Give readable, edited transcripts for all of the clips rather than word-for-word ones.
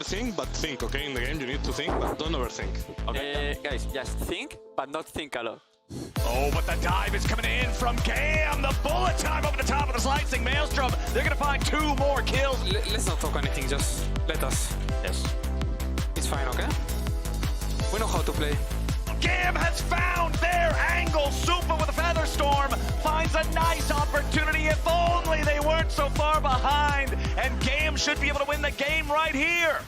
Think, but think, okay? In the game, you need to think, but don't overthink. Okay? Guys, just think, but not think a lot. Oh, but the dive is coming in from GAM. The bullet time over the top of the slicing Maelstrom. They're going to find 2 more kills. Let's not talk anything, just let us. Yes. It's fine, okay? We know how to play. GAM has found their angle. Supa with a feather storm finds a nice opportunity. If only they weren't so far behind. And GAM should be able to win the game right here.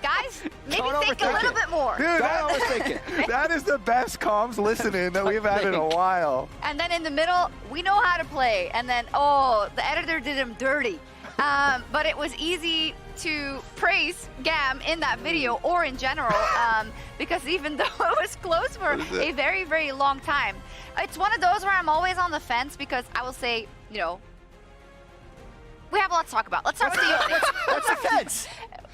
Guys, maybe think a little bit more. Dude, that is the best comms listening that we've had in a while. And then in the middle, we know how to play. And then, oh, the editor did him dirty. But it was easy to praise GAM in that video or in general, because even though it was close for a very, very long time, it's one of those where I'm always on the fence because I will say, you know, we have a lot to talk about. Let's start with the Yone. What's the fence?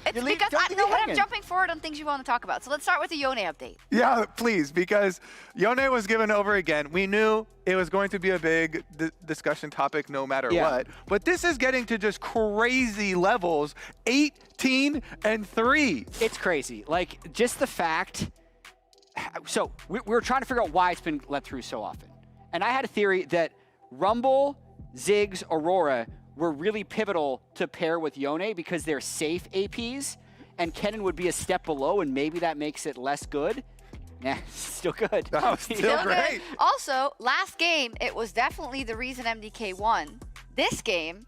It's because I know what I'm jumping forward on things you want to talk about. So let's start with the Yone update. Yeah, please, because Yone was given over again. We knew it was going to be a big discussion topic no matter what. But this is getting to just crazy levels. 18-3. It's crazy. Like, just the fact. So, we were trying to figure out why it's been let through so often. And I had a theory that Rumble, Ziggs, Aurora were really pivotal to pair with Yone because they're safe APs, and Kennen would be a step below, and maybe that makes it less good. Nah, still good. Oh, still great. Good. Also, last game, it was definitely the reason MDK won. This game,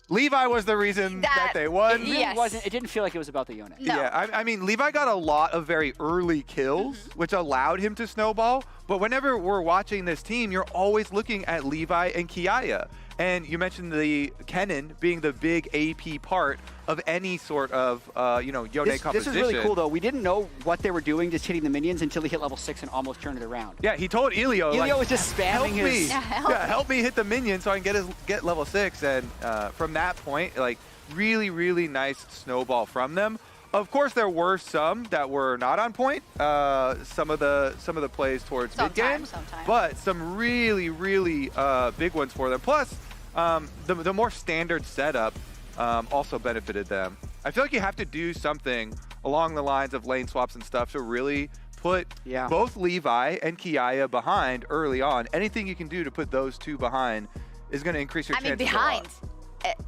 Levi was the reason that they won. It really wasn't. It didn't feel like it was about the Yone. No. Yeah, I mean, Levi got a lot of very early kills, which allowed him to snowball. But whenever we're watching this team, you're always looking at Levi and Kiaya. And you mentioned the Kennen being the big AP part of any sort of, you know, Yone composition. This is really cool, though. We didn't know what they were doing, just hitting the minions until he hit level 6 and almost turned it around. Yeah, he told Elio, Elio like, was just spamming his... help me hit the minion so I can get level 6. And from that point, like, really, really nice snowball from them. Of course, there were some that were not on point. Some of the plays towards mid game, but some really, really big ones for them. Plus, the more standard setup also benefited them. I feel like you have to do something along the lines of lane swaps and stuff to really put both Levi and Kiaya behind early on. Anything you can do to put those two behind is going to increase your chances. Behind.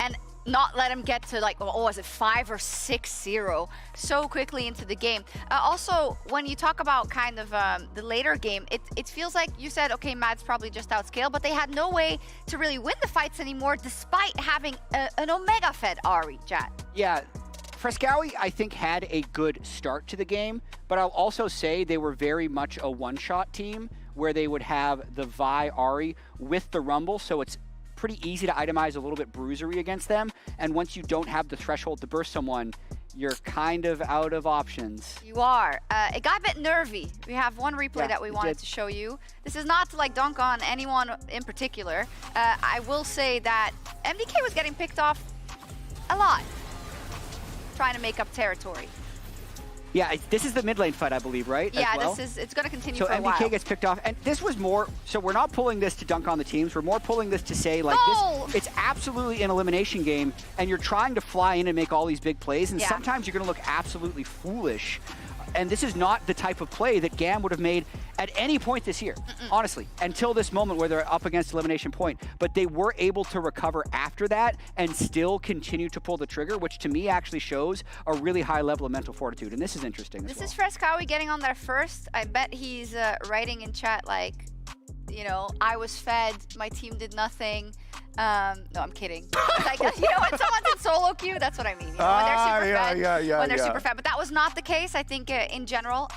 And not let him get to like, oh, was it 5 or 6-0 so quickly into the game. Also, when you talk about kind of the later game, it feels like you said, okay, Mad's probably just outscaled, but they had no way to really win the fights anymore despite having an Omega fed Ahri, chat. Yeah, Fresskowy, I think, had a good start to the game, but I'll also say they were very much a one-shot team where they would have the Vi Ahri with the Rumble, so it's pretty easy to itemize a little bit bruisery against them, and once you don't have the threshold to burst someone, you're kind of out of options. You are. It got a bit nervy. We have one replay that we wanted to show you. This is not to like dunk on anyone in particular. I will say that MDK was getting picked off a lot, trying to make up territory. Yeah, this is the mid lane fight, I believe, right? Yeah, as well? it's going to continue so for a while. So MDK gets picked off, and this was more, so we're not pulling this to dunk on the teams, we're more pulling this to say, like, it's absolutely an elimination game, and you're trying to fly in and make all these big plays, and sometimes you're going to look absolutely foolish. And this is not the type of play that GAM would have made at any point this year, honestly, until this moment where they're up against elimination point. But they were able to recover after that and still continue to pull the trigger, which to me actually shows a really high level of mental fortitude. And this is interesting This is Fresskowy getting on there first. I bet he's writing in chat like, you know, I was fed, my team did nothing. No, I'm kidding. Like, you know, when someone's in solo queue, that's what I mean. You know, when they're super fed. When they're super fed. But that was not the case, I think, in general.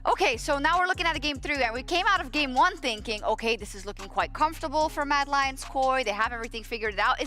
Okay, so now we're looking at a game 3, and we came out of game 1 thinking, okay, this is looking quite comfortable for Mad Lions KOI. They have everything figured out.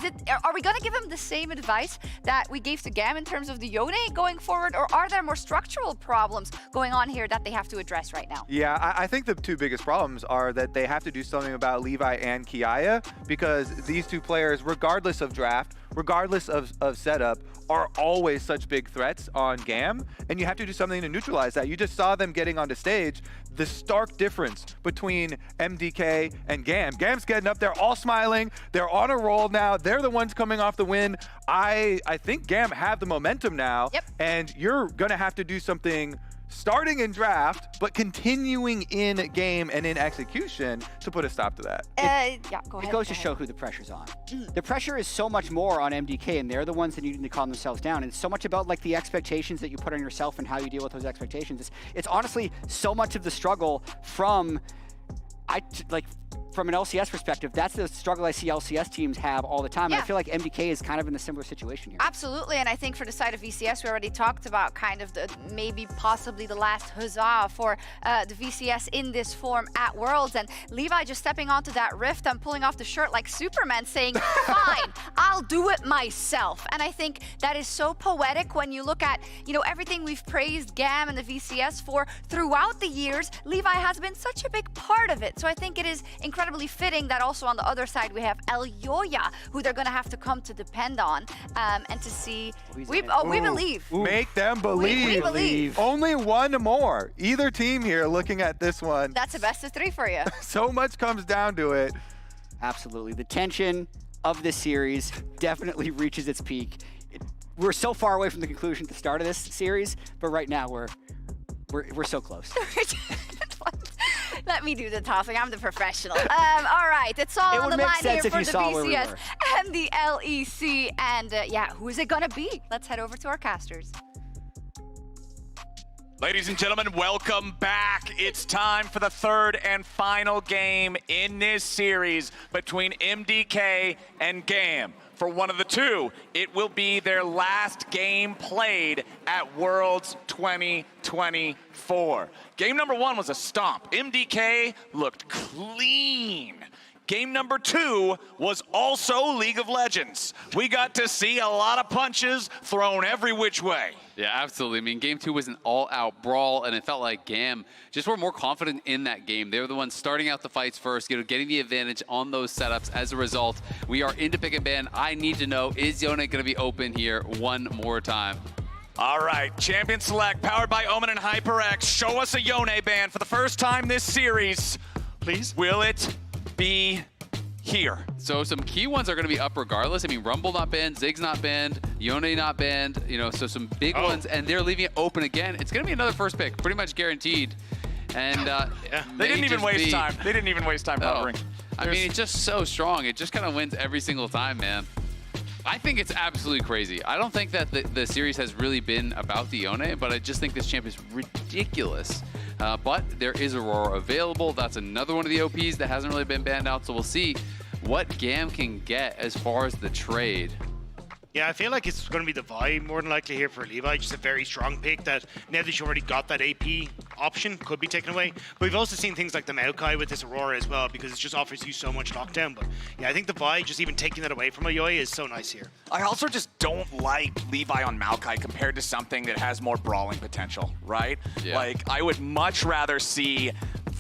Are we gonna give them the same advice that we gave to GAM in terms of the Yone going forward, or are there more structural problems going on here that they have to address right now? Yeah, I think the two biggest problems are that they have to do something about Levi and Kiaya, because these two players, regardless of draft, regardless of setup, are always such big threats on GAM, and you have to do something to neutralize that. You just saw them getting onto stage. The stark difference between MDK and GAM. GAM's getting up there all smiling. They're on a roll now. They're the ones coming off the win. I think GAM have the momentum now, and you're going to have to do something starting in draft, but continuing in game and in execution to put a stop to that. Yeah, go ahead. It goes to show who the pressure's on. The pressure is so much more on MDK, and they're the ones that need to calm themselves down. And it's so much about like the expectations that you put on yourself and how you deal with those expectations. It's honestly so much of the struggle from from an LCS perspective, that's the struggle I see LCS teams have all the time. And I feel like MDK is kind of in a similar situation here. Absolutely, and I think for the side of VCS, we already talked about kind of the maybe possibly the last huzzah for the VCS in this form at Worlds. And Levi just stepping onto that rift and pulling off the shirt like Superman, saying, fine, I'll do it myself. And I think that is so poetic when you look at, you know, everything we've praised GAM and the VCS for throughout the years. Levi has been such a big part of it. So I think it is incredibly fitting that also on the other side we have Elyoya, who they're going to have to come to depend on and to see. We believe. Make them believe. We believe. Only one more. Either team here looking at this one. That's a best of 3 for you. So much comes down to it. Absolutely. The tension of this series definitely reaches its peak. We're so far away from the conclusion at the start of this series, but right now we're so close. Let me do the tossing. I'm the professional. All right, it's all on the line here for the VCS and the LEC. And yeah, who is it going to be? Let's head over to our casters. Ladies and gentlemen, welcome back. It's time for the third and final game in this series between MDK and GAM. For one of the two, it will be their last game played at Worlds 2024. Game number 1 was a stomp. MDK looked clean. Game number 2 was also League of Legends. We got to see a lot of punches thrown every which way. Yeah, absolutely. I mean, game 2 was an all-out brawl, and it felt like GAM just were more confident in that game. They were the ones starting out the fights first, getting the advantage on those setups. As a result, we are into pick and ban. I need to know, is Yone going to be open here one more time? All right, Champion Select, powered by Omen and HyperX. Show us a Yone ban for the first time this series. Please. Will it be here? So some key ones are going to be up regardless. I mean, Rumble not banned, Ziggs not banned, Yone not banned, you know, so some big ones, and they're leaving it open again. It's going to be another first pick, pretty much guaranteed. And they didn't even waste time. They didn't even waste time covering. I mean, it's just so strong. It just kind of wins every single time, man. I think it's absolutely crazy. I don't think that the series has really been about the Yone, but I just think this champ is ridiculous. But there is Aurora available. That's another one of the OPs that hasn't really been banned out, so we'll see what GAM can get as far as the trade. Yeah, I feel like it's going to be the Vi more than likely here for Levi. Just a very strong pick that now that you already got that AP option could be taken away. But we've also seen things like the Maokai with this Aurora as well, because it just offers you so much lockdown. But yeah, I think the Vi, just even taking that away from Elyoya is so nice here. I also just don't like Levi on Maokai compared to something that has more brawling potential, right? Yeah. Like, I would much rather see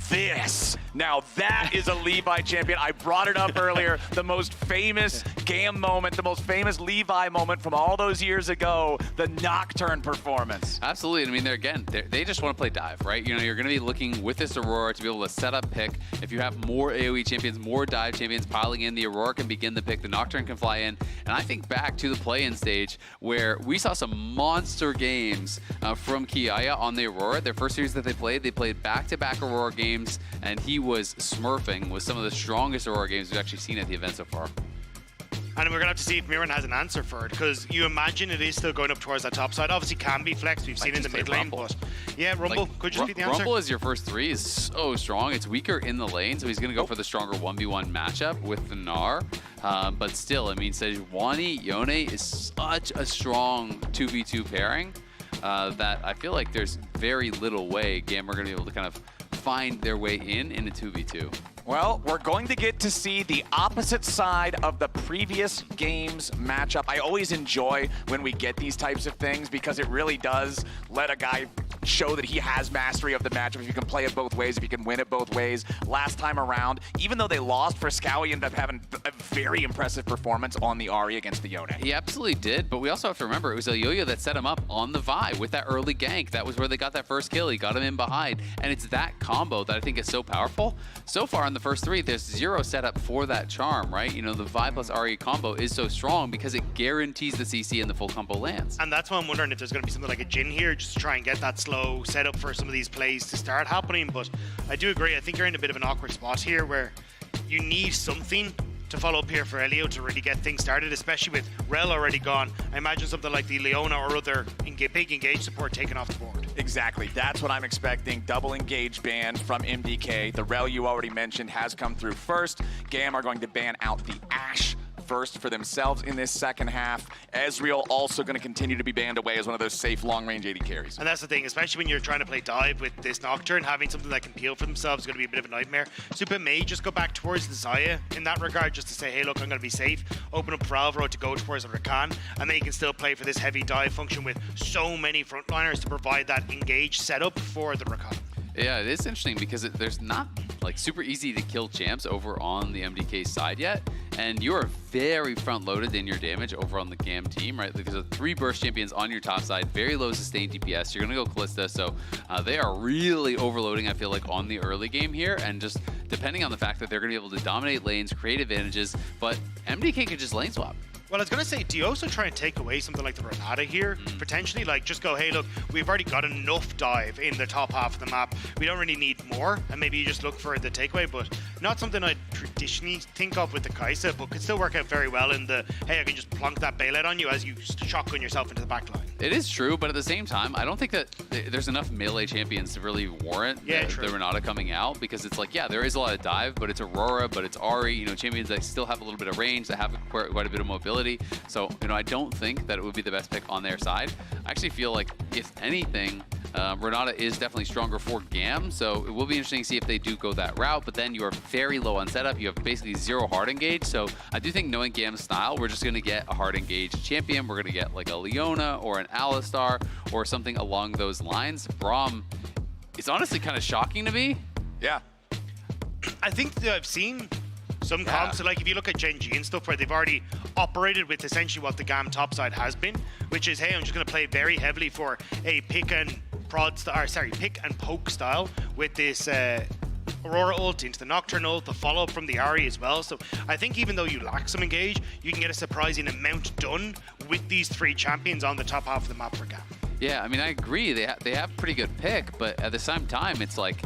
this. Now that is a Levi champion. I brought it up earlier. The most famous GAM moment, the most famous Levi moment from all those years ago, the Nocturne performance. Absolutely. I mean, they just want to play dive, right? You know, you're going to be looking with this Aurora to be able to set up pick. If you have more AoE champions, more dive champions piling in, the Aurora can begin the pick, the Nocturne can fly in. And I think back to the play-in stage where we saw some monster games from Kiaya on the Aurora. Their first series that they played back-to-back Aurora games, and he was smurfing with some of the strongest Aurora games we've actually seen at the event so far. And we're going to have to see if Myrwn has an answer for it, because you imagine it is still going up towards that top side. Obviously can be flexed, we've seen in the mid lane, but yeah, Rumble could just be the answer. Rumble as your first 3 is so strong. It's weaker in the lane, so he's going to go for the stronger 1v1 matchup with the Gnar. But still, I mean, Sejuani, Yone is such a strong 2v2 pairing that I feel like there's very little way GAM are going to be able to kind of find their way in a 2v2. Well, we're going to get to see the opposite side of the previous game's matchup. I always enjoy when we get these types of things because it really does let a guy show that he has mastery of the matchup, if you can play it both ways, if you can win it both ways. Last time around, even though they lost, Fresskowy ended up having a very impressive performance on the Ahri against the Yone. He absolutely did, but we also have to remember it was Elyoya that set him up on the Vi with that early gank. That was where they got that first kill. He got him in behind, and it's that combo that I think is so powerful. So far in the first 3, there's 0 setup for that charm, right? You know, the Vi plus Ahri combo is so strong because it guarantees the CC and the full combo lands. And that's why I'm wondering if there's going to be something like a Jhin here, just to try and get that slow setup for some of these plays to start happening. But I do agree, I think you're in a bit of an awkward spot here where you need something to follow up here for Elio to really get things started, especially with Rel already gone. I imagine something like the Leona or other big engage support taken off the board. Exactly, that's what I'm expecting. Double engage ban from MDK. The Rel you already mentioned has come through first. GAM are going to ban out the Ashe first for themselves in this second half. Ezreal also going to continue to be banned away as one of those safe long-range AD carries. And that's the thing, especially when you're trying to play dive with this Nocturne, having something that can peel for themselves is going to be a bit of a nightmare. Supa may just go back towards the Xayah in that regard, just to say, hey, look, I'm going to be safe. Open up for Alvaro to go towards the Rakan, and then you can still play for this heavy dive function with so many frontliners to provide that engage setup for the Rakan. Yeah, it is interesting because there's not like super easy to kill champs over on the MDK side yet, and you're very front loaded in your damage over on the GAM team, right? Because of 3 burst champions on your top side, very low sustained DPS. You're gonna go Kalista, so they are really overloading, I feel like, on the early game here, and just depending on the fact that they're gonna be able to dominate lanes, create advantages, but MDK could just lane swap. Well, I was going to say, do you also try and take away something like the Renata here? Potentially, like, just go, hey, look, we've already got enough dive in the top half of the map. We don't really need more, and maybe you just look for the takeaway, but not something I'd traditionally think of with the Kaisa, but could still work out very well in the, hey, I can just plonk that bailout on you as you shotgun yourself into the back line. It is true, but at the same time, I don't think that there's enough melee champions to really warrant the Renata coming out, because it's like, yeah, there is a lot of dive, but it's Aurora, but it's Ahri, you know, champions that still have a little bit of range, that have quite a bit of mobility. So, you know, I don't think that it would be the best pick on their side. I actually feel like, if anything, Renata is definitely stronger for GAM, so it will be interesting to see if they do go that route, but then you are very low on setup. You have basically 0 hard engage, so I do think, knowing GAM's style, we're just going to get a hard engage champion. We're going to get like a Leona or an Alistar or something along those lines. Braum is honestly kind of shocking to me. Yeah. I think that I've seen some comps, so like if you look at Gen G and stuff where they've already operated with essentially what the GAM topside has been, which is, hey, I'm just going to play very heavily for a pick and poke style with this Aurora ult into the Nocturne ult, the follow-up from the Ahri as well. So I think even though you lack some engage, you can get a surprising amount done with these 3 champions on the top half of the map for GAM. Yeah, I mean, I agree. They have pretty good pick, but at the same time, it's like,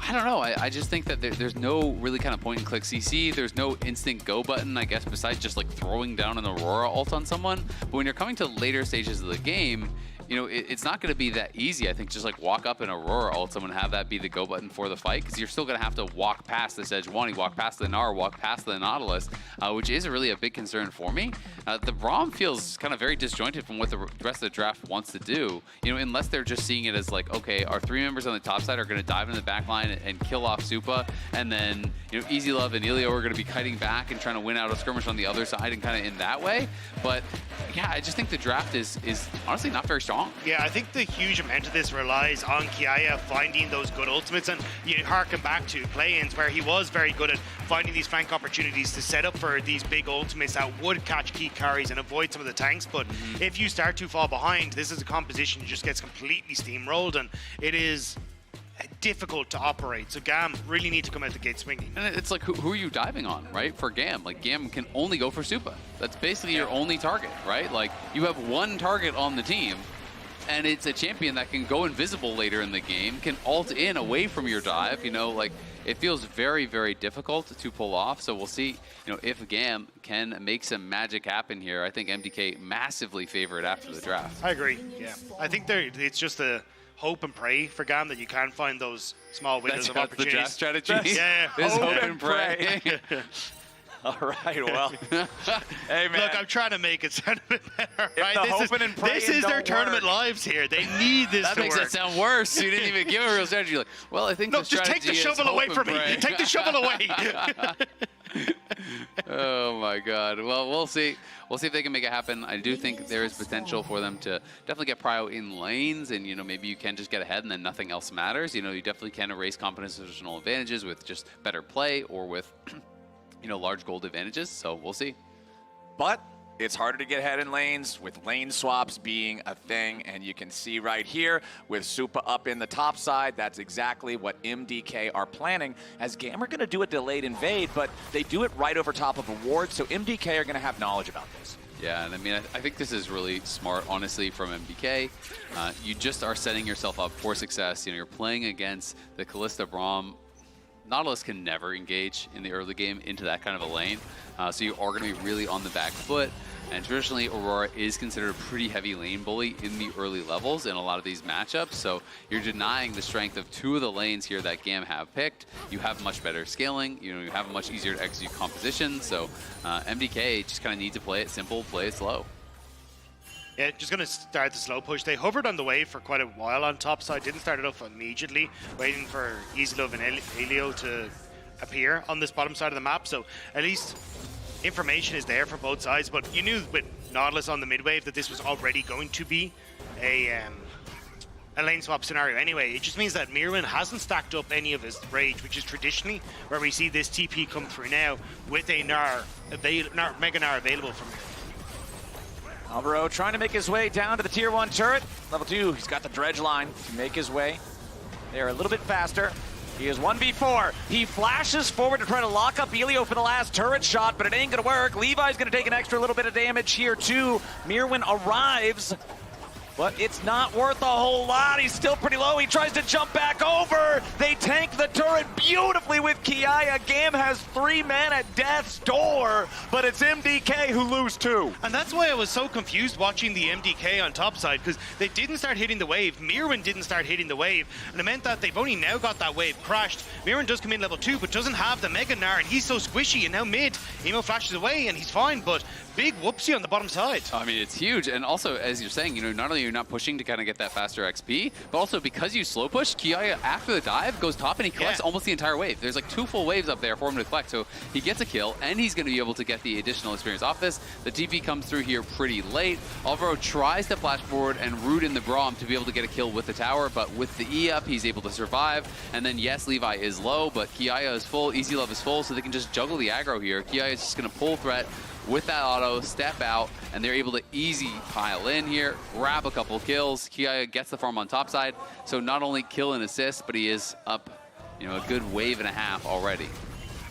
I don't know. I just think that there's no really kind of point-and-click CC. There's no instant go button, I guess, besides just like throwing down an Aurora ult on someone. But when you're coming to later stages of the game, you know, it's not going to be that easy. I think just like walk up an Aurora ult someone, have that be the go button for the fight, because you're still going to have to walk past the Sejuani, walk past the Gnar, walk past the Nautilus, which is really a big concern for me. The Braum feels kind of very disjointed from what the rest of the draft wants to do, you know, unless they're just seeing it as like, okay, our 3 members on the top side are going to dive in the back line and kill off Supa, and then, you know, EasyLove and Elio are going to be kiting back and trying to win out a skirmish on the other side and kind of in that way. But yeah, I just think the draft is honestly not very strong. Yeah, I think the huge amount of this relies on Kiaya finding those good ultimates, and you harken back to play-ins where he was very good at finding these flank opportunities to set up for these big ultimates that would catch key carries and avoid some of the tanks. But if you start to fall behind, this is a composition that just gets completely steamrolled, and it is difficult to operate. So GAM really need to come out the gate swinging. And it's like, who are you diving on, right? For GAM, like GAM can only go for Supa. That's basically your only target, right? Like you have 1 target on the team, and it's a champion that can go invisible later in the game, can ult in away from your dive, you know, like it feels very, very difficult to pull off. So we'll see, you know, if GAM can make some magic happen here. I think MDK massively favored after the draft. I agree, yeah. I think it's just a hope and pray for GAM that you can find those small windows of opportunities. The draft strategy. Yeah, hope and pray. All right, well, hey man. Look, I'm trying to make it sound a bit better. Right? This is their tournament lives here. They need this to work. That makes it sound worse. You didn't even give a real strategy. Like, well, I think no, just take the shovel away from me. Take the shovel away. Oh my God. Well, we'll see. We'll see if they can make it happen. I do think there is potential for them to definitely get prio in lanes, and maybe you can just get ahead and then nothing else matters. You definitely can erase compositional advantages with just better play or with large gold advantages. So we'll see. But it's harder to get ahead in lanes with lane swaps being a thing, and you can see right here with Supa up in the top side, that's exactly what MDK are planning, as GAM are going to do a delayed invade, but they do it right over top of a ward, so MDK are going to have knowledge about this. Yeah, and I mean, I think this is really smart, honestly, from MDK. You just are setting yourself up for success. You're playing against the Kalista Braum. Nautilus can never engage in the early game into that kind of a lane, so you are going to be really on the back foot. And traditionally, Aurora is considered a pretty heavy lane bully in the early levels in a lot of these matchups. So you're denying the strength of two of the lanes here that GAM have picked. You have much better scaling. You have a much easier to execute composition. So MDK just kind of need to play it simple, play it slow. Yeah, just going to start the slow push. They hovered on the wave for quite a while on top side. Didn't start it off immediately, waiting for EasyLove and Elio to appear on this bottom side of the map. So at least information is there for both sides. But you knew with Nautilus on the mid wave that this was already going to be a lane swap scenario anyway. It just means that Myrwn hasn't stacked up any of his rage, which is traditionally where we see this TP come through now with a Mega Gnar available from Myrwn. Alvaro trying to make his way down to the tier 1 turret. Level 2, he's got the dredge line to make his way there a little bit faster. He is 1v4. He flashes forward to try to lock up Elio for the last turret shot, but it ain't gonna work. Levi's gonna take an extra little bit of damage here too. Myrwn arrives, but it's not worth a whole lot. He's still pretty low. He tries to jump back over. They tank the turret beautifully with Kiaya. GAM has 3 men at death's door, but it's MDK who lose 2. And that's why I was so confused watching the MDK on top side, because they didn't start hitting the wave. Myrwn didn't start hitting the wave, and it meant that they've only now got that wave crashed. Myrwn does come in level 2, but doesn't have the Mega Gnar, and he's so squishy, and now mid, Emo flashes away, and he's fine, but big whoopsie on the bottom side. I mean, it's huge. And also, as you're saying, not only you're not pushing to kind of get that faster XP, but also because you slow push, Kiaya, after the dive, goes top and he collects almost the entire wave. There's like 2 full waves up there for him to collect, so he gets a kill, and he's going to be able to get the additional experience off this. The TP comes through here pretty late. Alvaro tries to flash forward and root in the Braum to be able to get a kill with the tower, but with the E up, he's able to survive. And then, yes, Levi is low, but Kiaya is full, EasyLove is full, so they can just juggle the aggro here. Kiaya is just going to pull threat with that auto, step out, and they're able to easy pile in here, grab a couple kills. Kiaya gets the farm on top side, so not only kill and assist, but he is up, a good wave and a half already.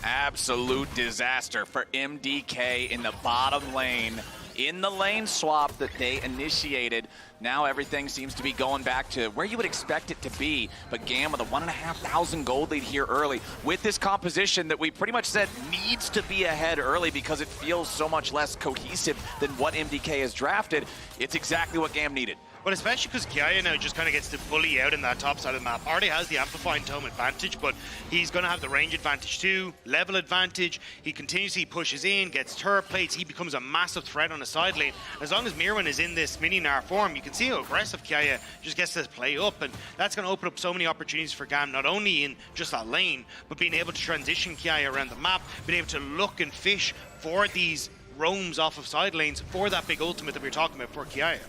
Absolute disaster for MDK in the bottom lane. In the lane swap that they initiated, now everything seems to be going back to where you would expect it to be. But GAM with a 1,500 gold lead here early with this composition that we pretty much said needs to be ahead early because it feels so much less cohesive than what MDK has drafted. It's exactly what GAM needed. But especially because Kiaya now just kind of gets to bully out in that top side of the map. Already has the Amplifying Tome advantage, but he's going to have the range advantage too, level advantage. He continuously pushes in, gets turret plates. He becomes a massive threat on the side lane. As long as Myrwn is in this mini Gnar form, you can see how aggressive Kiaya just gets to play up, and that's going to open up so many opportunities for GAM, not only in just that lane, but being able to transition Kiaya around the map, being able to look and fish for these roams off of side lanes for that big ultimate that we were talking about for Kiaya.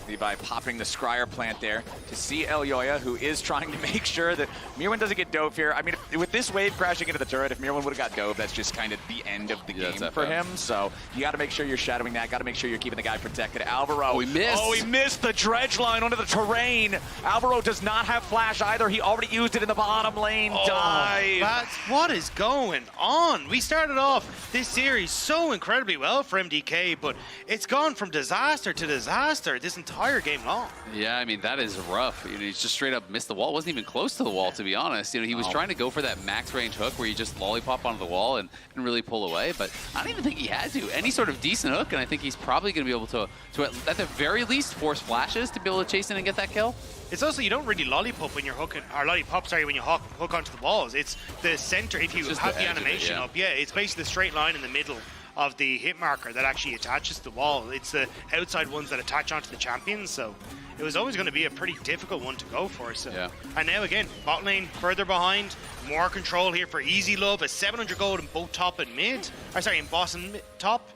Levi popping the Scryer plant there to see Elyoya, who is trying to make sure that Myrwn doesn't get dove here. I mean, with this wave crashing into the turret, if Myrwn would have got dove, that's just kind of the end of the game for him. So you got to make sure you're shadowing that. Got to make sure you're keeping the guy protected. Alvaro. Oh, he missed. Oh, he missed the dredge line onto the terrain. Alvaro does not have flash either. He already used it in the bottom lane. Dive. That's what is going on. We started off this series so incredibly well for MDK, but it's gone from disaster to disaster this entire game long. Yeah, I mean, that is rough. He's just straight up missed the wall. Wasn't even close to the wall, to be honest. He was trying to go for that max range hook where you just lollipop onto the wall and really pull away, but I don't even think he had to. Any sort of decent hook, and I think he's probably going to be able to at the very least force flashes to be able to chase in and get that kill. It's also, you don't really lollipop when you're hooking, or lollipop, sorry, when you hook onto the walls. It's the center, if you have the animation up. Yeah, it's basically the straight line in the middle of the hit marker that actually attaches to the wall. It's the outside ones that attach onto the champions, so it was always going to be a pretty difficult one to go for. So, yeah. And now again, bot lane further behind, more control here for EasyLove, a 700 gold in both top and mid, or sorry, in boss and top.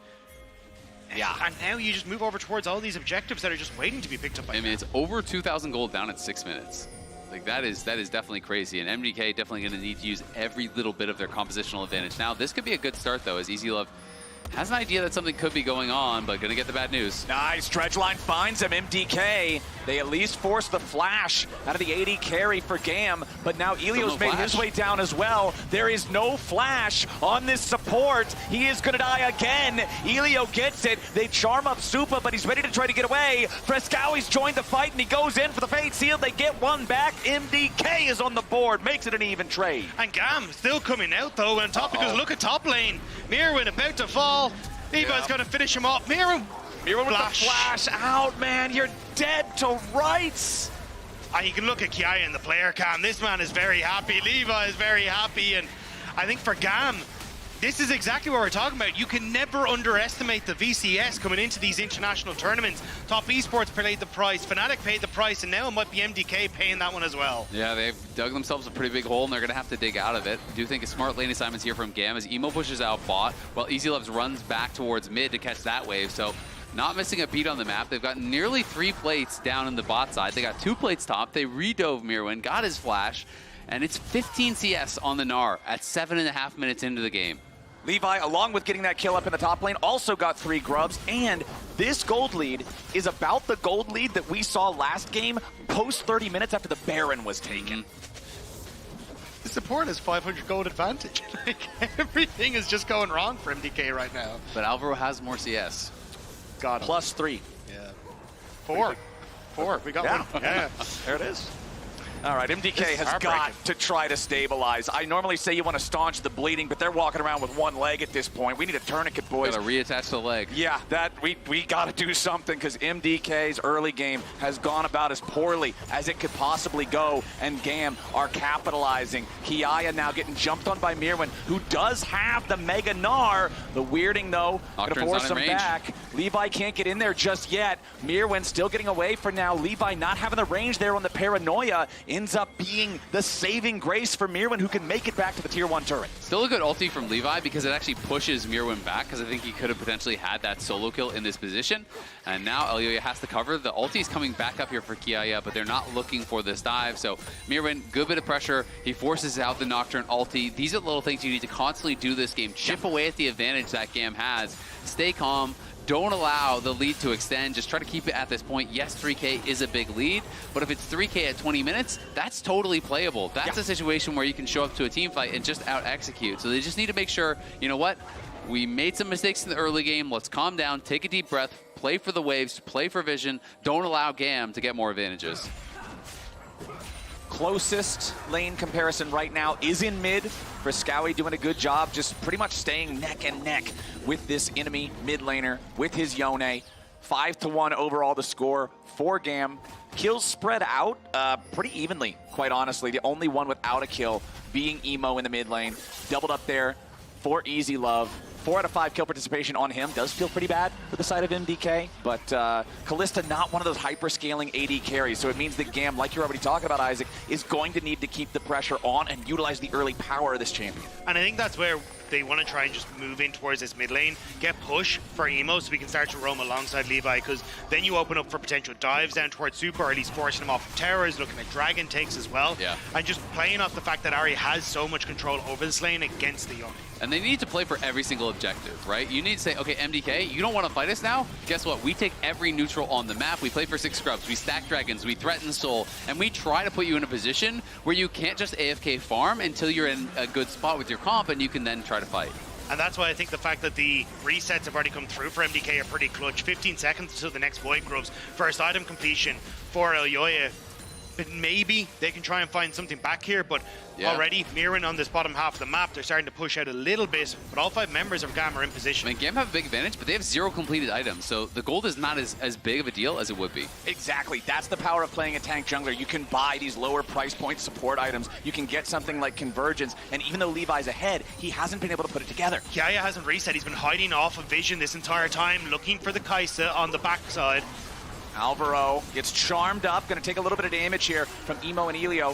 Yeah. And now you just move over towards all these objectives that are just waiting to be picked up by it's over 2,000 gold down in 6 minutes. Like that is definitely crazy, and MDK definitely going to need to use every little bit of their compositional advantage. Now, this could be a good start, though, as EasyLove has an idea that something could be going on, but going to get the bad news. Nice. Dredgeline finds him. MDK. They at least force the flash out of the AD carry for GAM, but now Elio's made his way down as well. There is no flash on this support. He is going to die again. Elio gets it. They charm up Supa, but he's ready to try to get away. Fresskowy's joined the fight, and he goes in for the Fade Seal. They get one back. MDK is on the board. Makes it an even trade. And GAM still coming out, though, on top, because look at top lane. Myrwn about to fall. Levi's going to finish him off. Myrwn with the flash out, man. You're dead to rights. And you can look at Kiaya in the player cam. This man is very happy. Levi is very happy. And I think for GAM, this is exactly what we're talking about. You can never underestimate the VCS coming into these international tournaments. Top Esports paid the price, Fnatic paid the price, and now it might be MDK paying that one as well. Yeah, they've dug themselves a pretty big hole, and they're going to have to dig out of it. I do think a smart lane assignments here from GAM as Emo pushes out bot, while EasyLove runs back towards mid to catch that wave. So not missing a beat on the map. They've got nearly 3 plates down in the bot side. They got 2 plates top. They redove Myrwn, got his flash, and it's 15 CS on the Gnar at 7.5 minutes into the game. Levi, along with getting that kill up in the top lane, also got 3 grubs, and this gold lead is about the gold lead that we saw last game, post 30 minutes after the Baron was taken. The support has 500 gold advantage. Like, everything is just going wrong for MDK right now. But Alvaro has more CS. Got him. Plus 3. Yeah. 4. 4. We got one. Yeah. There it is. All right, MDK has got to try to stabilize. I normally say you want to staunch the bleeding, but they're walking around with 1 leg at this point. We need a tourniquet, boys. Got to reattach the leg. Yeah, that we got to do something because MDK's early game has gone about as poorly as it could possibly go, and GAM are capitalizing. Kiaya now getting jumped on by Myrwn, who does have the Mega Gnar. The weirding, though, going to force him back. Levi can't get in there just yet. Myrwn still getting away for now. Levi not having the range there on the Paranoia. Ends up being the saving grace for Myrwn, who can make it back to the tier 1 turret. Still a good ulti from Levi because it actually pushes Myrwn back, because I think he could have potentially had that solo kill in this position. And now Elyoya has to cover. The ulti is coming back up here for Kiaya, but they're not looking for this dive. So Myrwn, good bit of pressure. He forces out the Nocturne ulti. These are the little things you need to constantly do this game. Chip away at the advantage that GAM has. Stay calm. Don't allow the lead to extend. Just try to keep it at this point. Yes, 3K is a big lead, but if it's 3K at 20 minutes, that's totally playable. That's a situation where you can show up to a team fight and just out-execute. So they just need to make sure, you know what? We made some mistakes in the early game. Let's calm down, take a deep breath, play for the waves, play for vision. Don't allow GAM to get more advantages. Closest lane comparison right now is in mid. Fresskowy doing a good job, just pretty much staying neck and neck with this enemy mid laner, with his Yone. 5-1 overall the score for GAM. Kills spread out pretty evenly, quite honestly. The only one without a kill being Emo in the mid lane. Doubled up there for EasyLove. 4 out of 5 kill participation on him. Does feel pretty bad for the side of MDK, but Kalista not one of those hyper-scaling AD carries, so it means that GAM, like you're already talking about, Isaac, is going to need to keep the pressure on and utilize the early power of this champion. And I think that's where they want to try and just move in towards this mid lane, get push for Emo so we can start to roam alongside Levi, because then you open up for potential dives down towards Supa, or at least forcing him off of towers, looking at dragon takes as well. Yeah. And just playing off the fact that Ahri has so much control over this lane against the Yone. And they need to play for every single objective, right? You need to say, okay, MDK, you don't want to fight us now? Guess what? We take every neutral on the map. We play for 6 scrubs. We stack dragons. We threaten soul. And we try to put you in a position where you can't just AFK farm until you're in a good spot with your comp, and you can then try to fight. And that's why I think the fact that the resets have already come through for MDK are pretty clutch. 15 seconds until the next Void Groves. First item completion for Elyoya. but maybe they can try and find something back here. But already, Myrwn on this bottom half of the map, they're starting to push out a little bit, but all 5 members of GAM are in position. I mean, GAM have a big advantage, but they have 0 completed items, so the gold is not as big of a deal as it would be. Exactly. That's the power of playing a tank jungler. You can buy these lower price point support items. You can get something like Convergence, and even though Levi's ahead, he hasn't been able to put it together. Kiaya hasn't reset. He's been hiding off of vision this entire time, looking for the Kalista on the backside. Alvaro gets charmed up, going to take a little bit of damage here from Emo and Elio.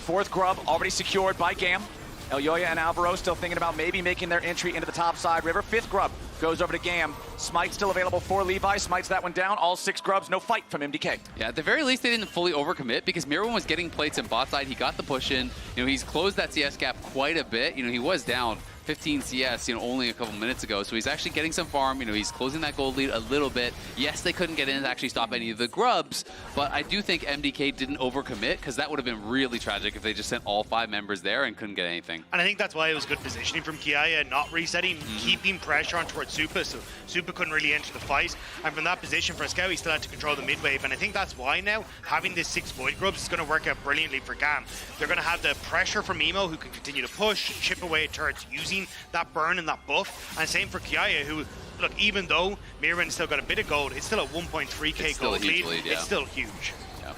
4th grub already secured by GAM. Elyoya and Alvaro still thinking about maybe making their entry into the top side river. 5th grub goes over to GAM. Smite still available for Levi. Smites that one down. All 6 grubs, no fight from MDK. Yeah, at the very least, they didn't fully overcommit because Myrwn was getting plates in bot side. He got the push in. You know, he's closed that CS gap quite a bit. You know, he was down 15 CS, you know, only a couple minutes ago. So he's actually getting some farm. You know, he's closing that gold lead a little bit. Yes, they couldn't get in to actually stop any of the grubs, but I do think MDK didn't overcommit because that would have been really tragic if they just sent all 5 members there and couldn't get anything. And I think that's why it was good positioning from Kiaya, not resetting, keeping pressure on towards Supa, so Supa couldn't really enter the fight. And from that position, Fresskowy still had to control the mid wave, and I think that's why now having this 6 void grubs is going to work out brilliantly for GAM. They're going to have the pressure from Emo, who can continue to push, chip away at turrets using that burn and that buff, and same for Kiaya, who, look, even though Myrwn still got a bit of gold, it's still a 1.3k gold lead. It's still huge. Yeah.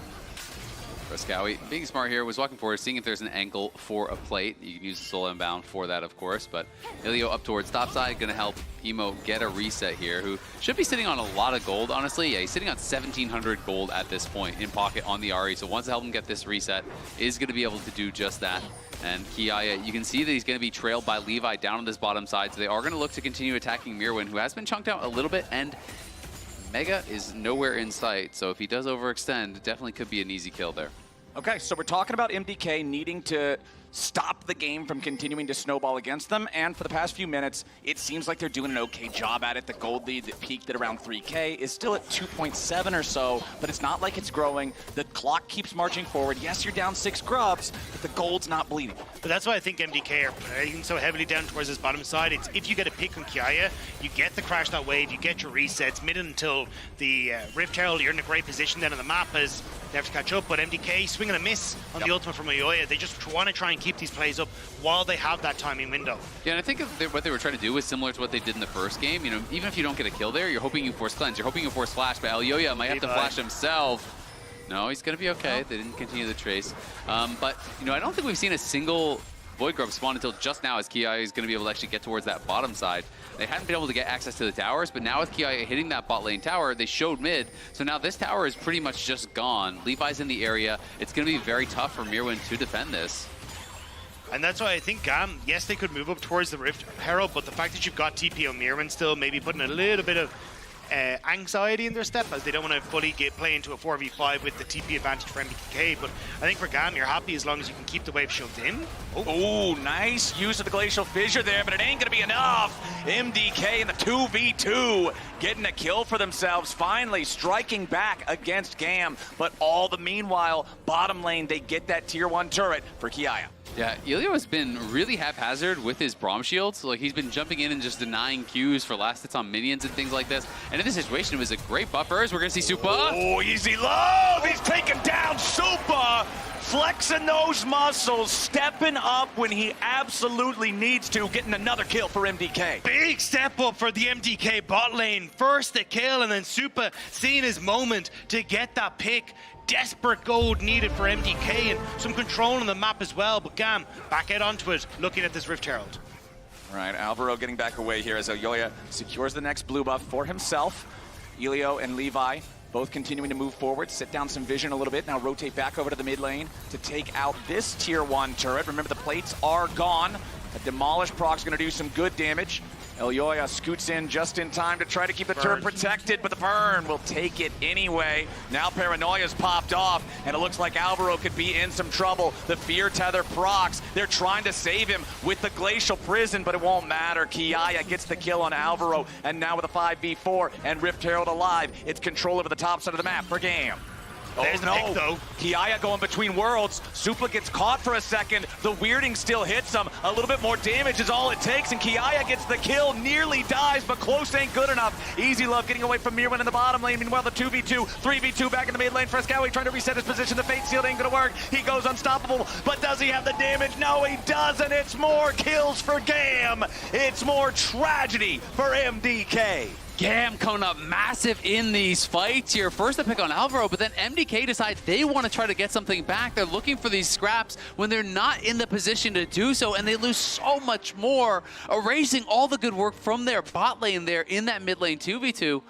Fresskowy being smart here, was walking forward, seeing if there's an angle for a plate. You can use the soul inbound for that, of course, but Elio up towards top side, going to help Emo get a reset here, who should be sitting on a lot of gold, honestly. Yeah, he's sitting on 1,700 gold at this point in pocket on the Ahri, so once to help him get this reset, is going to be able to do just that. And Kiaya, you can see that he's going to be trailed by Levi down on this bottom side, so they are going to look to continue attacking Myrwn, who has been chunked out a little bit, and Mega is nowhere in sight, so if he does overextend, it definitely could be an easy kill there. Okay, so we're talking about MDK needing to stop the game from continuing to snowball against them, and for the past few minutes, it seems like they're doing an okay job at it. The gold lead that peaked at around 3K is still at 2.7 or so, but it's not like it's growing. The clock keeps marching forward. Yes, you're down 6 grubs, but the gold's not bleeding. But that's why I think MDK are playing so heavily down towards this bottom side. It's if you get a pick on Kiaya, you get the crash that wave, you get your resets, mid until the Rift Herald, you're in a great position then on the map as they have to catch up, but MDK swing and a miss on the ultimate from Elyoya. They just want to try and keep these plays up while they have that timing window. Yeah, and I think what they were trying to do was similar to what they did in the first game. You know, even if you don't get a kill there, you're hoping you force cleanse, you're hoping you force flash, but Elyoya might have to flash himself. No, he's going to be okay. They didn't continue the trace. But, you know, I don't think we've seen a single Void Grub spawn until just now as Kiaya is going to be able to actually get towards that bottom side. They hadn't been able to get access to the towers, but now with Kiaya hitting that bot lane tower, they showed mid. So now this tower is pretty much just gone. Levi's in the area. It's going to be very tough for Myrwn to defend this. And that's why I think GAM, yes, they could move up towards the Rift Herald, but the fact that you've got TP on Myrwn still, maybe putting a little bit of anxiety in their step, as they don't want to fully play into a 4v5 with the TP advantage for MDK. But I think for GAM, you're happy as long as you can keep the wave shoved in. Oh, nice use of the Glacial Fissure there, but it ain't going to be enough. MDK in the 2v2 getting a kill for themselves, finally striking back against GAM. But all the meanwhile, bottom lane, they get that tier 1 turret for Kiaya. Yeah, Elio has been really haphazard with his Braum shields. Like, he's been jumping in and just denying Qs for last hits on minions and things like this. And in this situation, it was a great buffers. We're going to see Supa. Oh, EasyLove! He's taking down Supa! Flexing those muscles, stepping up when he absolutely needs to, getting another kill for MDK. Big step up for the MDK bot lane. First the kill, and then Supa seeing his moment to get that pick. Desperate gold needed for MDK and some control on the map as well, but GAM back out onto it, looking at this Rift Herald. All right, Alvaro getting back away here as Elyoya secures the next blue buff for himself. Elio and Levi both continuing to move forward, sit down some vision a little bit, now rotate back over to the mid lane to take out this tier 1 turret. Remember, the plates are gone. A Demolish proc's gonna do some good damage. Elyoya scoots in just in time to try to keep the turret protected, but the burn will take it anyway. Now Paranoia's popped off, and it looks like Alvaro could be in some trouble. The Fear Tether procs, they're trying to save him with the Glacial Prison, but it won't matter. Kiaya gets the kill on Alvaro, and now with a 5v4 and Rift Herald alive, it's control over the top side of the map for GAM. There's the pick, though. Kiaya going between worlds. Supa gets caught for a second. The weirding still hits him. A little bit more damage is all it takes, and Kiaya gets the kill, nearly dies, but close ain't good enough. EasyLove getting away from Myrwn in the bottom lane. Meanwhile, the 2v2, 3v2 back in the mid lane. Fresskowy trying to reset his position. The Fate Sealed ain't gonna work. He goes unstoppable, but does he have the damage? No, he doesn't. It's more kills for GAM. It's more tragedy for MDK. GAM coming up massive in these fights here. First to pick on Alvaro, but then MDK decides they want to try to get something back. They're looking for these scraps when they're not in the position to do so, and they lose so much more, erasing all the good work from their bot lane there in that mid lane 2v2.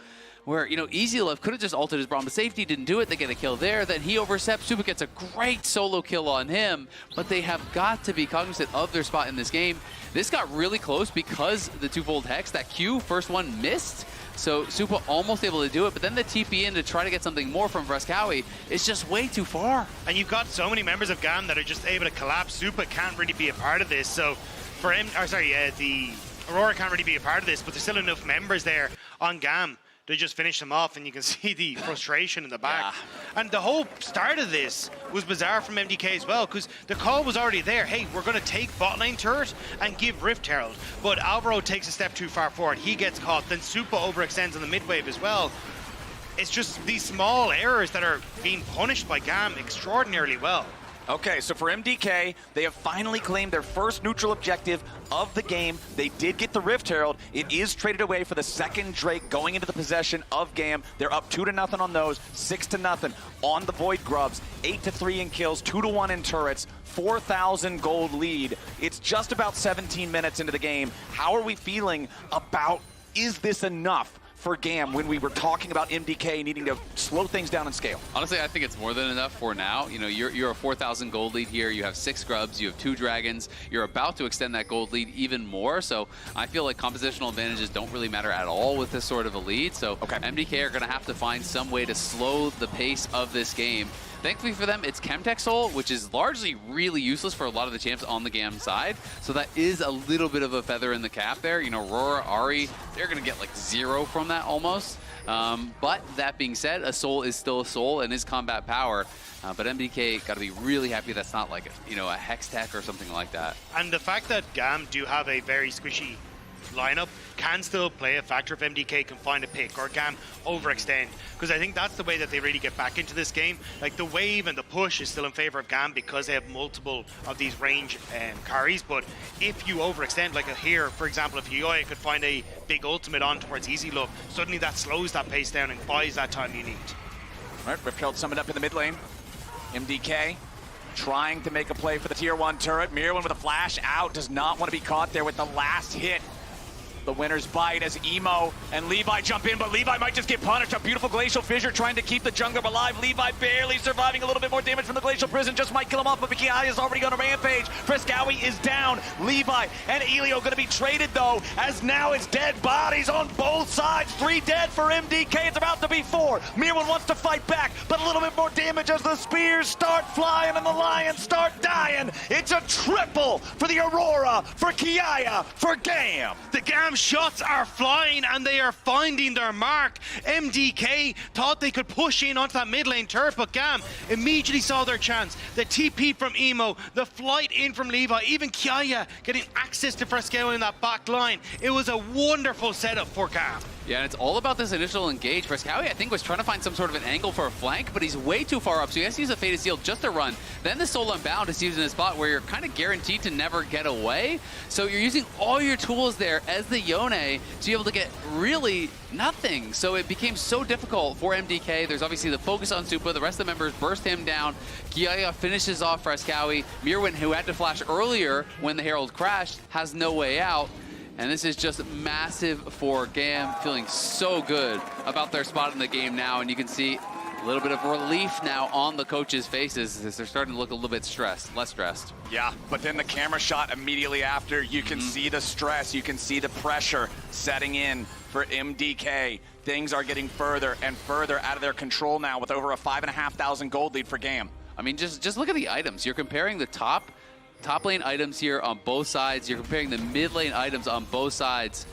Where, you know, EasyLove could have just ulted his Braum to safety, didn't do it, they get a kill there, then he oversteps, Supa gets a great solo kill on him, but they have got to be cognizant of their spot in this game. This got really close because the twofold Hex, that Q, first one missed, so Supa almost able to do it, but then the TP in to try to get something more from Fresskowy is just way too far. And you've got so many members of GAM that are just able to collapse. Supa can't really be a part of this, so for him, the Aurora can't really be a part of this, but there's still enough members there on GAM to just finish them off, and you can see the frustration in the back. Yeah. And the whole start of this was bizarre from MDK as well, because the call was already there. Hey, we're going to take bot lane turret and give Rift Herald. But Alvaro takes a step too far forward. He gets caught. Then Supa overextends on the mid wave as well. It's just these small errors that are being punished by GAM extraordinarily well. Okay, so for MDK, they have finally claimed their first neutral objective of the game. They did get the Rift Herald. It is traded away for the second Drake going into the possession of GAM. They're up 2-0 on those, 6-0 on the Void Grubs, 8-3 in kills, 2-1 in turrets, 4,000 gold lead. It's just about 17 minutes into the game. How are we feeling about, is this enough for GAM when we were talking about MDK needing to slow things down and scale? Honestly, I think it's more than enough for now. You know, you're a 4,000 gold lead here. You have 6 grubs, you have 2 dragons. You're about to extend that gold lead even more. So I feel like compositional advantages don't really matter at all with this sort of a lead. So MDK are going to have to find some way to slow the pace of this game. Thankfully for them, it's Chemtech Soul, which is largely really useless for a lot of the champs on the GAM side. So that is a little bit of a feather in the cap there. You know, Aurora, Ahri, they're going to get like 0 from that almost. But that being said, a soul is still a soul and is combat power. But MDK got to be really happy that's not like, a Hex Tech or something like that. And the fact that GAM do have a very squishy lineup can still play a factor if MDK can find a pick or GAM overextend, because I think that's the way that they really get back into this game. Like the wave and the push is still in favor of GAM because they have multiple of these range carries, but if you overextend, like here for example, if Yone could find a big ultimate on towards EasyLove, suddenly that slows that pace down and buys that time you need. All right, Rift Herald summoned up in the mid lane. MDK trying to make a play for the tier 1 turret. Myrwn with a flash out, does not want to be caught there with the last hit. The winner's bite as Emo and Levi jump in, but Levi might just get punished. A beautiful Glacial Fissure trying to keep the jungler alive. Levi barely surviving, a little bit more damage from the Glacial Prison, just might kill him off, but Kiaya is already on a rampage. Fresskowy is down. Levi and Elio going to be traded though, as now it's dead bodies on both sides. 3 dead for MDK, it's about to be 4. Myrwn wants to fight back, but a little bit more damage as the spears start flying and the Lions start dying. It's a triple for the Aurora, for Kiaya, for GAM. The GAM shots are flying and they are finding their mark. MDK thought they could push in onto that mid lane turret, but GAM immediately saw their chance. The TP from Emo, the flight in from Levi, even Kiaya getting access to Fresskowy in that back line. It was a wonderful setup for GAM. Yeah, and it's all about this initial engage. Fresskowy, I think, was trying to find some sort of an angle for a flank, but he's way too far up, so he has to use a Fated Seal just to run. Then the Soul Unbound is used in a spot where you're kind of guaranteed to never get away. So you're using all your tools there as the Yone to be able to get really nothing. So it became so difficult for MDK. There's obviously the focus on Supa. The rest of the members burst him down. Kiaya finishes off Fresskowy. Myrwn, who had to flash earlier when the Herald crashed, has no way out. And this is just massive for GAM, feeling so good about their spot in the game now. And you can see a little bit of relief now on the coaches' faces as they're starting to look a little bit stressed, less stressed. Yeah, but then the camera shot immediately after, you can see the stress, you can see the pressure setting in for MDK. Things are getting further and further out of their control now with over a 5,500 gold lead for GAM. I mean, just look at the items. You're comparing the top lane items here on both sides. You're comparing the mid lane items on both sides.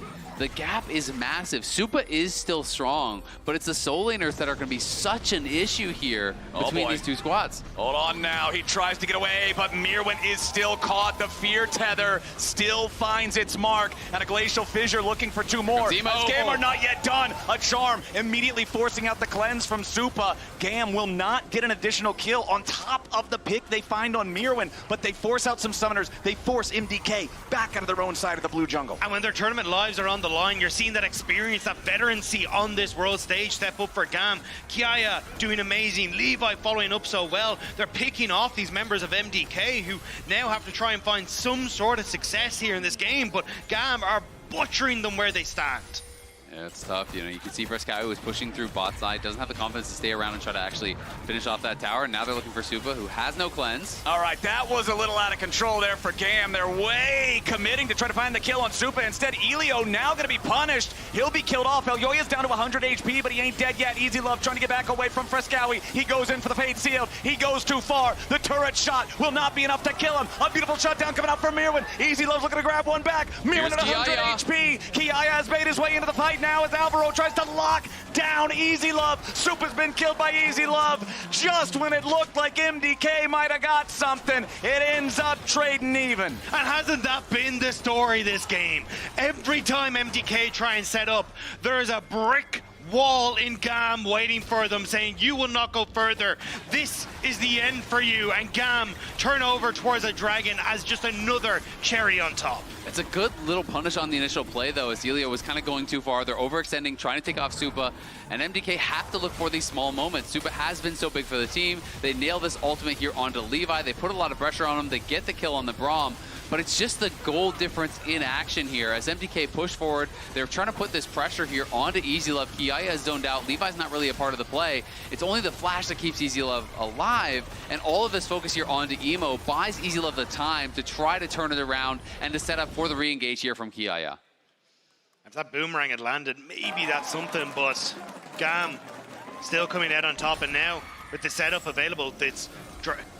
the gap is massive. Supa is still strong, but it's the soul laners that are going to be such an issue here between these two squads. Hold on now. He tries to get away, but Myrwn is still caught. The fear tether still finds its mark. And a glacial fissure looking for 2 more. As GAM are not yet done. A charm immediately forcing out the cleanse from Supa. GAM will not get an additional kill on top of the pick they find on Myrwn, but they force out some summoners. They force MDK back out of their own side of the blue jungle. And when their tournament lives are on the line, you're seeing that experience, that veterancy on this world stage step up for GAM. Kiaya doing amazing. Levi following up so well. They're picking off these members of MDK who now have to try and find some sort of success here in this game, but GAM are butchering them where they stand. Yeah, it's tough. You know, you can see Fresskowy was pushing through bot side, doesn't have the confidence to stay around and try to actually finish off that tower. And now they're looking for Supa, who has no cleanse. All right, that was a little out of control there for GAM. They're way committing to try to find the kill on Supa. Instead, Elio now going to be punished. He'll be killed off. Elyoya's down to 100 HP, but he ain't dead yet. EasyLove trying to get back away from Fresskowy. He goes in for the fade sealed. He goes too far. The turret shot will not be enough to kill him. A beautiful shutdown coming out from Myrwn. EasyLove's looking to grab one back. Myrwn at 100 HP. Kiaya has made his way into the fight now as Alvaro tries to lock down EasyLove. Supa's been killed by EasyLove. Just when it looked like MDK might have got something, it ends up trading even. And hasn't that been the story this game? Every time MDK try and set up, there's a brick wall in GAM waiting for them, saying you will not go further. This is the end for you. And GAM turn over towards a dragon as just another cherry on top. It's a good little punish on the initial play, though, as Elio was kind of going too far. They're overextending, trying to take off Supa, and MDK have to look for these small moments. Supa has been so big for the team. They nail this ultimate here onto Levi. They put a lot of pressure on him. They get the kill on the Braum, but it's just the goal difference in action here. As MDK push forward, they're trying to put this pressure here onto EasyLove. Kiaya is zoned out. Levi's not really a part of the play. It's only the flash that keeps EasyLove alive, and all of this focus here onto Emo buys EasyLove the time to try to turn it around and to set up for the re-engage here from Kiaya. If that boomerang had landed, maybe that's something, but GAM still coming out on top, and now with the setup available, it's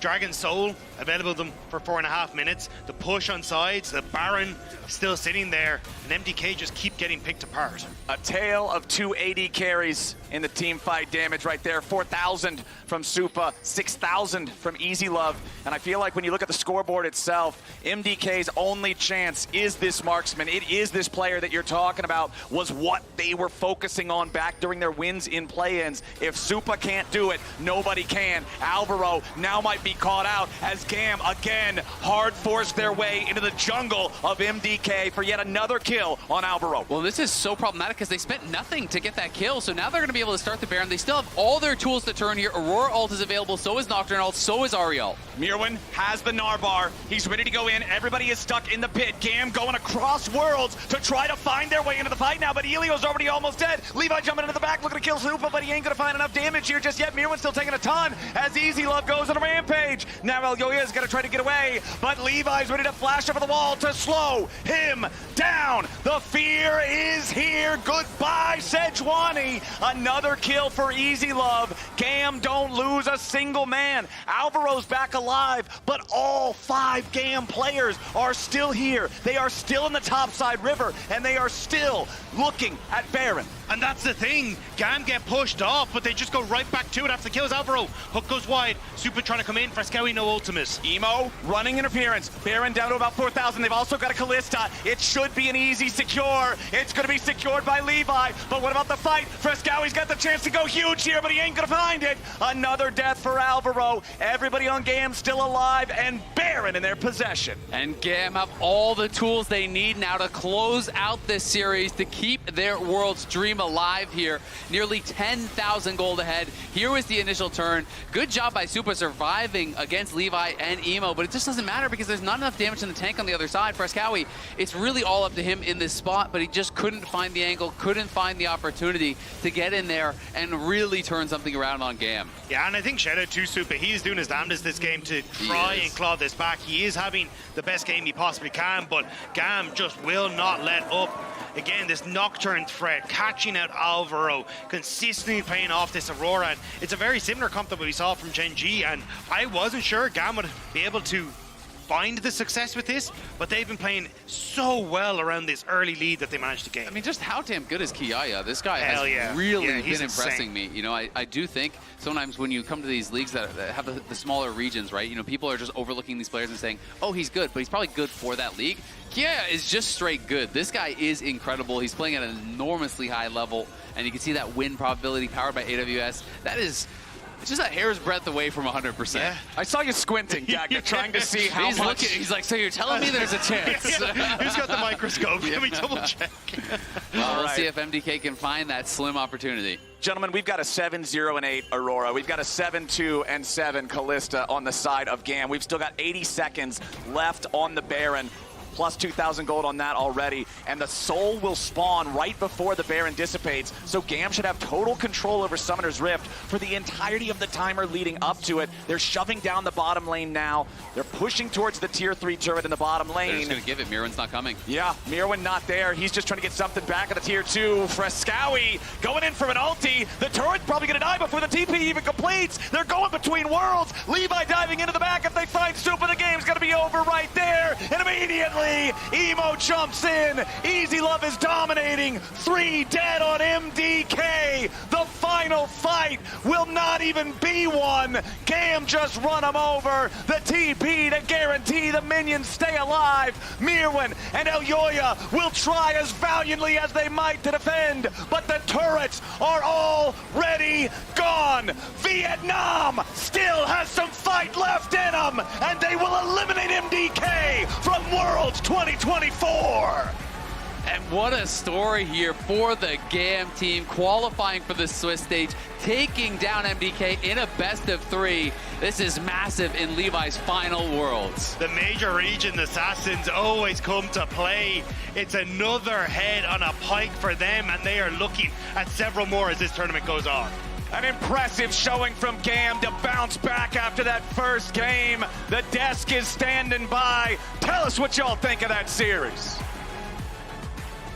Dragon Soul available to them for 4.5 minutes. The push on sides, the Baron still sitting there, and MDK just keep getting picked apart. A tale of 280 carries in the team fight damage right there. 4,000 from Supa, 6,000 from EasyLove. And I feel like when you look at the scoreboard itself, MDK's only chance is this marksman. It is this player that you're talking about, was what they were focusing on back during their wins in play-ins. If Supa can't do it, nobody can. Alvaro now might be caught out as GAM again hard forced their way into the jungle of MDK for yet another kill on Alvaro. Well, this is so problematic because they spent nothing to get that kill, so now they're going to be able to start the Baron. They still have all their tools to turn here. Aurora ult is available, so is Nocturne ult, so is Ahri ult. Myrwn has the Gnar bar. He's ready to go in. Everybody is stuck in the pit. GAM going across worlds to try to find their way into the fight now, but Elio's already almost dead. Levi jumping into the back, looking to kill Supa, but he ain't going to find enough damage here just yet. Myrwn's still taking a ton as EasyLove goes on a rampage. Now Elyoya is going to try to get away, but Levi's ready to flash over the wall to slow him down. The fear is here. Goodbye, Sejuani. Another kill for EasyLove. GAM don't lose a single man. Alvaro's back alive, but all 5 GAM players are still here. They are still in the topside river, and they are still looking at Baron. And that's the thing. GAM get pushed off, but they just go right back to it after the kills. Alvaro, hook goes wide. Supa trying to come in. Fresskowy, no ultimates. Emo running interference. Baron down to about 4,000. They've also got a Kalista. It should be an easy secure. It's going to be secured by Levi. But what about the fight? Fresskowy's got the chance to go huge here, but he ain't going to find it. Another death for Alvaro. Everybody on GAM still alive, and Baron in their possession. And GAM have all the tools they need now to close out this series, to keep their world's dream alive here. Nearly 10,000 gold ahead. Here was the initial turn. Good job by Supa surviving against Levi and Emo, but it just doesn't matter because there's not enough damage in the tank on the other side. Fresskowy, it's really all up to him in this spot, but he just couldn't find the angle, couldn't find the opportunity to get in there and really turn something around on GAM. Yeah, and I think shout out to Supa. He's doing his damnedest this game to try and claw this back. He is having the best game he possibly can, but GAM just will not let up. Again, this Nocturne threat, catching out Alvaro, consistently playing off this Aurora. And it's a very similar comp that we saw from Gen G, and I wasn't sure GAM would be able to find the success with this, but they've been playing so well around this early lead that they managed to gain. I mean, just how damn good is Kiaya? This guy has really been impressing me. You know, I do think sometimes when you come to these leagues that have the smaller regions, right, you know, people are just overlooking these players and saying, oh, he's good, but he's probably good for that league. Kiaya is just straight good. This guy is incredible. He's playing at an enormously high level, and you can see that win probability powered by AWS. That is... It's just a hair's breadth away from 100%. Yeah. I saw you squinting, Dagger, trying to see how he's much. Looking, he's like, so you're telling me there's a chance? Who's got the microscope? Let me double check. We'll see if MDK can find that slim opportunity. Gentlemen, we've got a 7-0-8 Aurora. We've got a 7-2-7 Kalista on the side of GAM. We've still got 80 seconds left on the Baron. Plus 2,000 gold on that already. And the Soul will spawn right before the Baron dissipates. So GAM should have total control over Summoner's Rift for the entirety of the timer leading up to it. They're shoving down the bottom lane now. They're pushing towards the tier 3 turret in the bottom lane. They're just going to give it. Myrwn's not coming. Yeah, Myrwn not there. He's just trying to get something back at the tier 2. Fresskowy going in for an ulti. The turret's probably going to die before the TP even completes. They're going between worlds. Levi diving into the back. If they find Supa, the game's going to be over right there. And immediately Emo jumps in. EasyLove is dominating. 3 dead on MDK. The final fight will not even be one. GAM just run them over. The TP to guarantee the minions stay alive. Myrwn and Elyoya will try as valiantly as they might to defend, but the turrets are already gone. Vietnam still has some fight left in them, and they will eliminate MDK from Worlds 2024. And what a story here for the GAM team, qualifying for the Swiss stage, taking down MDK in a best of 3. This is massive in Levi's final Worlds. The major region assassins always come to play. It's another head on a pike for them, and they are looking at several more as this tournament goes on. An impressive showing from GAM to bounce back after that first game. The desk is standing by. Tell us what y'all think of that series.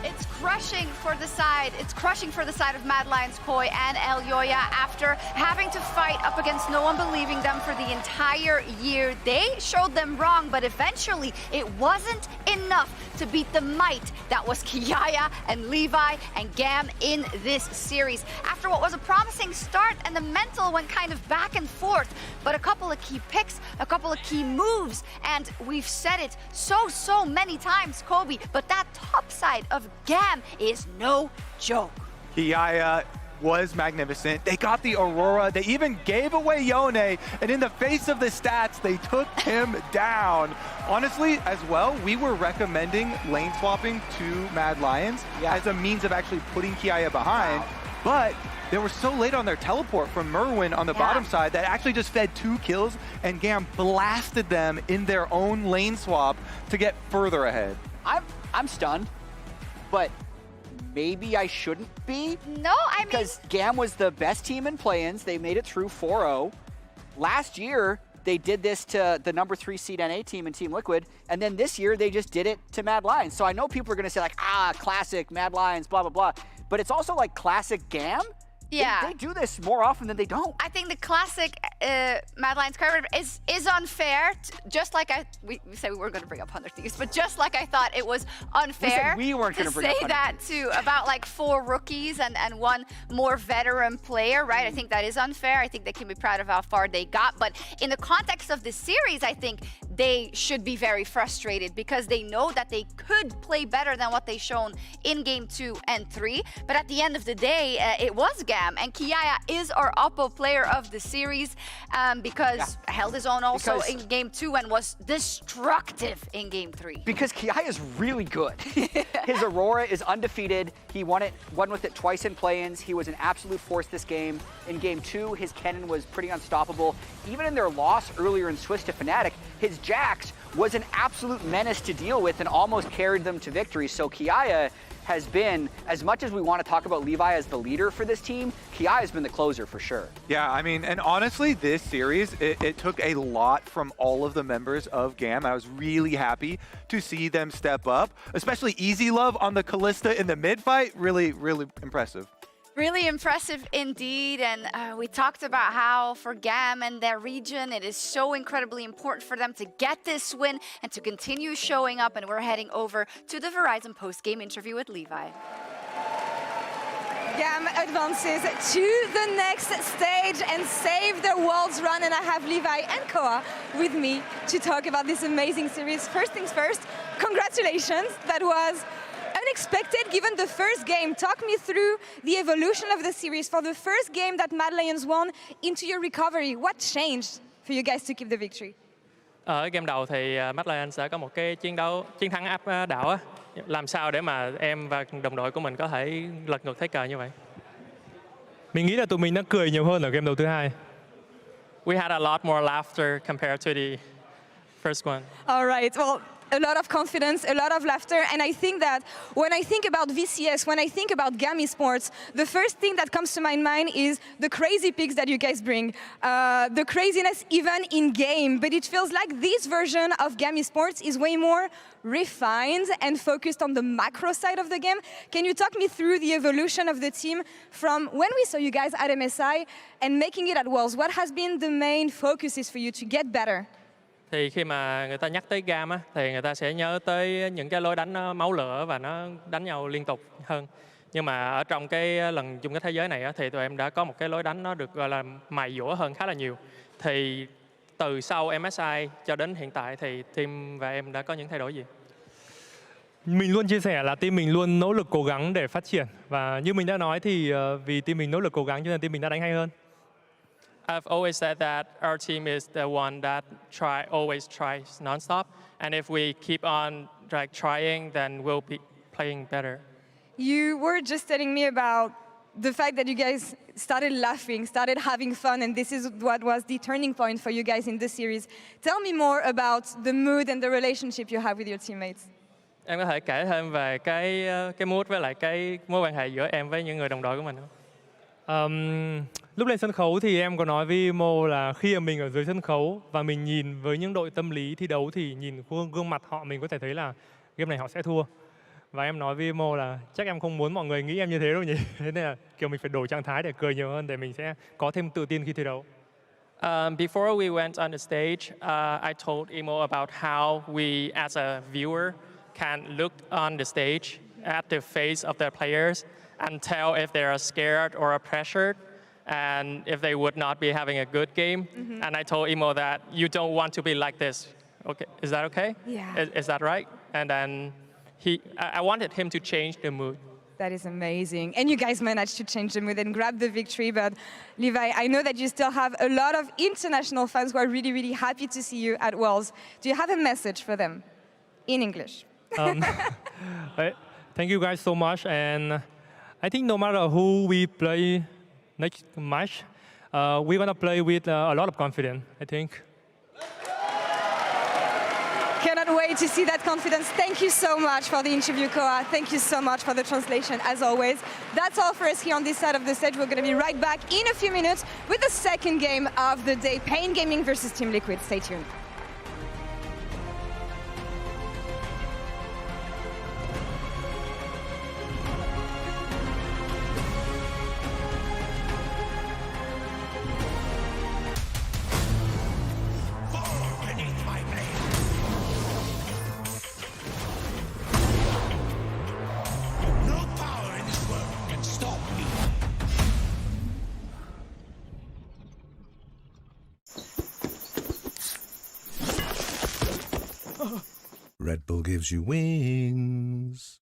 It's crushing for the side. It's crushing for the side of Mad Lions Koi and Elyoya after having to fight up against no one believing them for the entire year. They showed them wrong, but eventually it wasn't enough to beat the might that was Kiaya and Levi and GAM in this series. After what was a promising start, and the mental went kind of back and forth, but a couple of key picks, a couple of key moves, and we've said it so many times, Kobe, but that top side of GAM is no joke. Kiaya was magnificent. They got the Aurora. They even gave away Yone, and in the face of the stats, they took him down. Honestly, as well, we were recommending lane swapping to Mad Lions as a means of actually putting Kiaya behind, but they were so late on their teleport from Myrwn on the bottom side that actually just fed 2 kills, and GAM blasted them in their own lane swap to get further ahead. I'm stunned, but maybe I shouldn't be. No, I mean... Because GAM was the best team in play-ins. They made it through 4-0. Last year, they did this to the number 3 seed NA team in Team Liquid, and then this year, they just did it to Mad Lions. So I know people are going to say, like, classic Mad Lions, blah, blah, blah. But it's also like classic GAM. Yeah. They do this more often than they don't. I think the classic Mad Lions card is unfair, just like we said we weren't going to bring up 100 Thieves, but just like I thought it was unfair we weren't going to bring up 100 that Thieves. to about like 4 rookies and 1 more veteran player, right? I think that is unfair. I think they can be proud of how far they got, but in the context of this series, I think they should be very frustrated because they know that they could play better than what they've shown in Game 2 and 3, but at the end of the day, it was GAM, and Kiaya is our Oppo player of the series because held his own also in Game 2 and was destructive in Game 3. Because Kiaya is really good. His Aurora is undefeated. He won with it twice in play-ins. He was an absolute force this game. In Game 2, his Kennen was pretty unstoppable. Even in their loss earlier in Swiss to Fnatic, his Jax was an absolute menace to deal with and almost carried them to victory. So Kiaya has been, as much as we want to talk about Levi as the leader for this team, Kiaya has been the closer for sure. Yeah, I mean, and honestly, this series, it took a lot from all of the members of GAM. I was really happy to see them step up, especially EasyLove on the Kalista in the mid fight. Really, really impressive. Really impressive indeed, and we talked about how for GAM and their region it is so incredibly important for them to get this win and to continue showing up, and we're heading over to the Verizon post-game interview with Levi. GAM advances to the next stage and save their world's run, and I have Levi and Koa with me to talk about this amazing series. First things first, congratulations, that was unexpected given the first game. Talk me through the evolution of the series for the first game that Mad Lions won into your recovery. What changed for you guys to keep the victory? Ở game đầu thì Mad Lions sẽ có một cái chiến thắng áp đảo á. Làm sao để mà em và đồng đội của mình có thể lật ngược thế cờ như vậy? Mình nghĩ là tụi mình đã cười nhiều hơn ở game đầu thứ hai. We had a lot more laughter compared to the first one. All right. Well, a lot of confidence, a lot of laughter, and I think that when I think about VCS, when I think about GAM Esports, the first thing that comes to my mind is the crazy picks that you guys bring, the craziness even in game, but it feels like this version of GAM Esports is way more refined and focused on the macro side of the game. Can you talk me through the evolution of the team from when we saw you guys at MSI and making it at Worlds? What has been the main focuses for you to get better? Thì khi mà người ta nhắc tới GAM á, thì người ta sẽ nhớ tới những cái lối đánh nó máu lửa và nó đánh nhau liên tục hơn. Nhưng mà ở trong cái lần chung cái thế giới này á, thì tụi em đã có một cái lối đánh nó được gọi là mài dũa hơn khá là nhiều. Thì từ sau MSI cho đến hiện tại thì team và em đã có những thay đổi gì? Mình luôn chia sẻ là team mình luôn nỗ lực cố gắng để phát triển. Và như mình đã nói thì vì team mình nỗ lực cố gắng cho nên team mình đã đánh hay hơn. I've always said that our team is the one that always tries nonstop, and if we keep on trying, then we'll be playing better. You were just telling me about the fact that you guys started laughing, started having fun, and this is what was the turning point for you guys in the series. Tell me more about the mood and the relationship you have with your teammates. Em có thể kể thêm về cái mood với lại cái mối quan hệ giữa em với những người đồng đội của mình không? Lúc lên sân khấu thì em có nói với Imo là khi mà mình ở dưới sân khấu và mình nhìn với những đội tâm lý thi đấu thì nhìn gương mặt họ mình có thể thấy là game này họ sẽ thua. Và em nói với Imo là chắc em không muốn mọi người nghĩ em như thế đâu nhỉ. Thế nên là kiểu mình phải đổi trạng thái để cười nhiều hơn để mình sẽ có thêm tự tin khi thi đấu. Before we went on the stage, I told Imo about how we as a viewer can look on the stage at the face of their players and tell if they are scared or pressured, and if they would not be having a good game. And I told Imo that you don't want to be like this. Okay, is that okay? Yeah. Is that right? And then I wanted him to change the mood. That is amazing. And you guys managed to change the mood and grab the victory. But Levi, I know that you still have a lot of international fans who are really, really happy to see you at Worlds. Do you have a message for them in English? Thank you guys so much, and I think no matter who we play next match, we're gonna play with a lot of confidence, I think. Cannot wait to see that confidence. Thank you so much for the interview, Koa. Thank you so much for the translation, as always. That's all for us here on this side of the stage. We're going to be right back in a few minutes with the second game of the day, Pain Gaming versus Team Liquid. Stay tuned. Red Bull gives you wings.